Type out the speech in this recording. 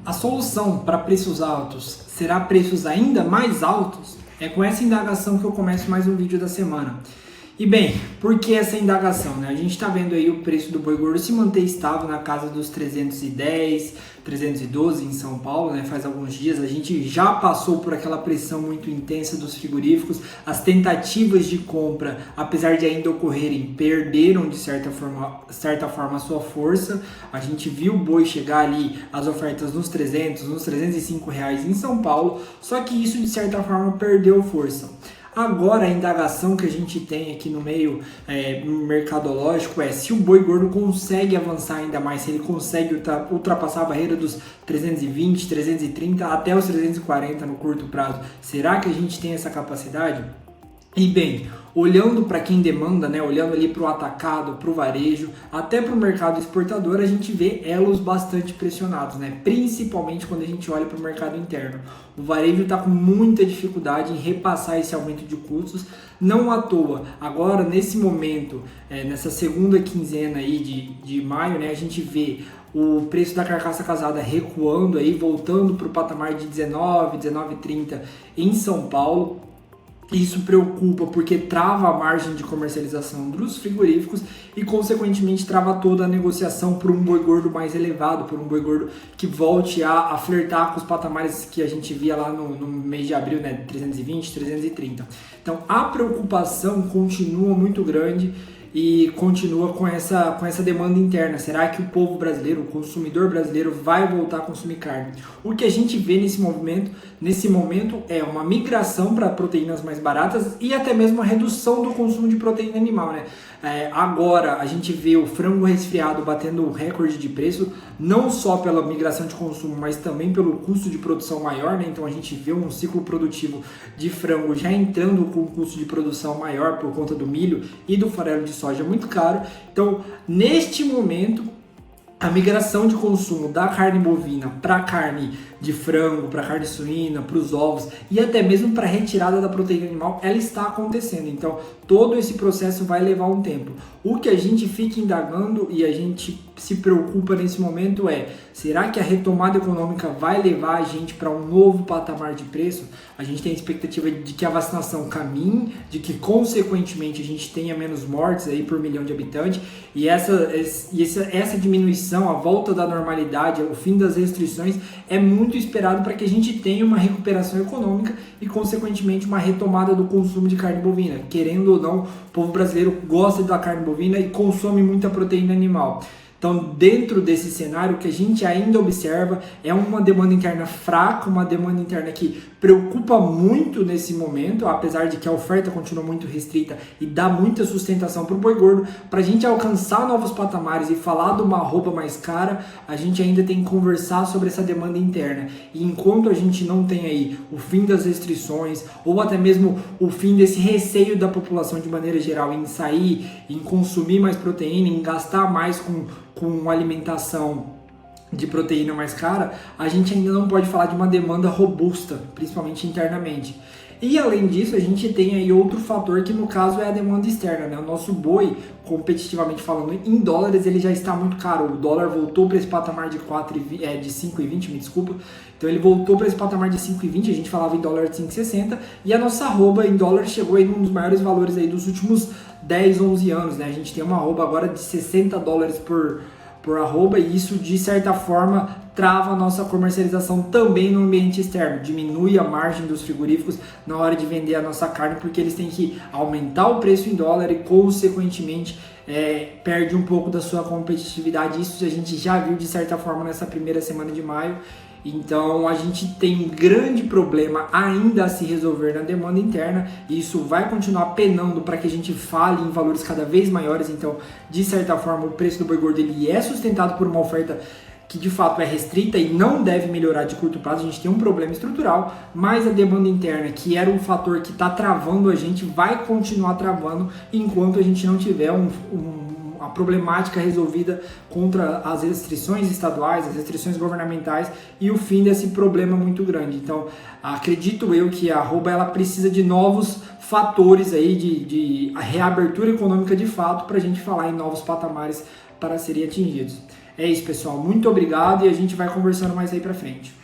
A solução para preços altos será preços ainda mais altos? É com essa indagação que eu começo mais um vídeo da semana. E bem, por que essa indagação, né? A gente está vendo aí o preço do boi gordo se manter estável na casa dos 310, 312 em São Paulo, né? Faz alguns dias a gente já passou por aquela pressão muito intensa dos frigoríficos, as tentativas de compra, apesar de ainda ocorrerem, perderam de certa forma a sua força. A gente viu o boi chegar ali, as ofertas nos 300, nos 305 reais em São Paulo, só que isso de certa forma perdeu força. Agora a indagação que a gente tem aqui no meio mercadológico é se o boi gordo consegue avançar ainda mais, se ele consegue ultrapassar a barreira dos 320, 330 até os 340 no curto prazo. Será que a gente tem essa capacidade? E bem, olhando para quem demanda, né, olhando ali para o atacado, para o varejo, até para o mercado exportador, a gente vê elos bastante pressionados, né? Principalmente quando a gente olha para o mercado interno. O varejo está com muita dificuldade em repassar esse aumento de custos, não à toa. Agora, nesse momento, nessa segunda quinzena aí de maio, né, a gente vê o preço da carcaça casada recuando, aí, voltando para o patamar de 19, 19,30 em São Paulo. Isso preocupa porque trava a margem de comercialização dos frigoríficos e, consequentemente, trava toda a negociação por um boi gordo mais elevado, por um boi gordo que volte a flertar com os patamares que a gente via lá no mês de abril, né, 320, 330. Então, a preocupação continua muito grande e continua com essa demanda interna. Será que o povo brasileiro, o consumidor brasileiro vai voltar a consumir carne? O que a gente vê nesse momento é uma migração para proteínas mais baratas e até mesmo a redução do consumo de proteína animal, né? Agora a gente vê o frango resfriado batendo recorde de preço, não só pela migração de consumo, mas também pelo custo de produção maior, né? Então a gente vê um ciclo produtivo de frango já entrando com um custo de produção maior por conta do milho e do farelo de soja muito caro. Então, neste momento, a migração de consumo da carne bovina para carne de frango, para carne suína, para os ovos e até mesmo para a retirada da proteína animal, ela está acontecendo. Então, todo esse processo vai levar um tempo. O que a gente fica indagando e a gente se preocupa nesse momento é: será que a retomada econômica vai levar a gente para um novo patamar de preço? A gente tem a expectativa de que a vacinação caminhe, de que consequentemente a gente tenha menos mortes aí por milhão de habitantes e essa diminuição, a volta da normalidade, o fim das restrições é muito esperado para que a gente tenha uma recuperação econômica e, consequentemente, uma retomada do consumo de carne bovina. Querendo ou não, o povo brasileiro gosta da carne bovina e consome muita proteína animal. Então, dentro desse cenário, o que a gente ainda observa é uma demanda interna fraca, uma demanda interna que preocupa muito nesse momento, apesar de que a oferta continua muito restrita e dá muita sustentação para o boi gordo. Para a gente alcançar novos patamares e falar de uma arroba mais cara, a gente ainda tem que conversar sobre essa demanda interna. E enquanto a gente não tem aí o fim das restrições ou até mesmo o fim desse receio da população de maneira geral em sair, em consumir mais proteína, em gastar mais com alimentação de proteína mais cara, a gente ainda não pode falar de uma demanda robusta, principalmente internamente. E além disso, a gente tem aí outro fator que no caso é a demanda externa, né? O nosso boi, competitivamente falando, em dólares, ele já está muito caro. O dólar voltou para esse patamar de 5,20, me desculpa. Então ele voltou para esse patamar de 5,20, a gente falava em dólar de 5,60, e a nossa arroba em dólar chegou aí num dos maiores valores aí dos últimos 10, 11 anos, né? A gente tem uma arroba agora de 60 dólares por arroba, e isso de certa forma trava a nossa comercialização também no ambiente externo, diminui a margem dos frigoríficos na hora de vender a nossa carne, porque eles têm que aumentar o preço em dólar e consequentemente perde um pouco da sua competitividade. Isso a gente já viu de certa forma nessa primeira semana de maio. Então a gente tem um grande problema ainda a se resolver na demanda interna e isso vai continuar penando para que a gente fale em valores cada vez maiores. Então, de certa forma, o preço do boi gordo ele é sustentado por uma oferta que de fato é restrita e não deve melhorar de curto prazo. A gente tem um problema estrutural, mas a demanda interna, que era um fator que está travando a gente, vai continuar travando enquanto a gente não tiver a problemática resolvida contra as restrições estaduais, as restrições governamentais e o fim desse problema muito grande. Então, acredito eu que a arroba ela precisa de novos fatores aí de reabertura econômica de fato para a gente falar em novos patamares para serem atingidos. É isso, pessoal. Muito obrigado e a gente vai conversando mais aí para frente.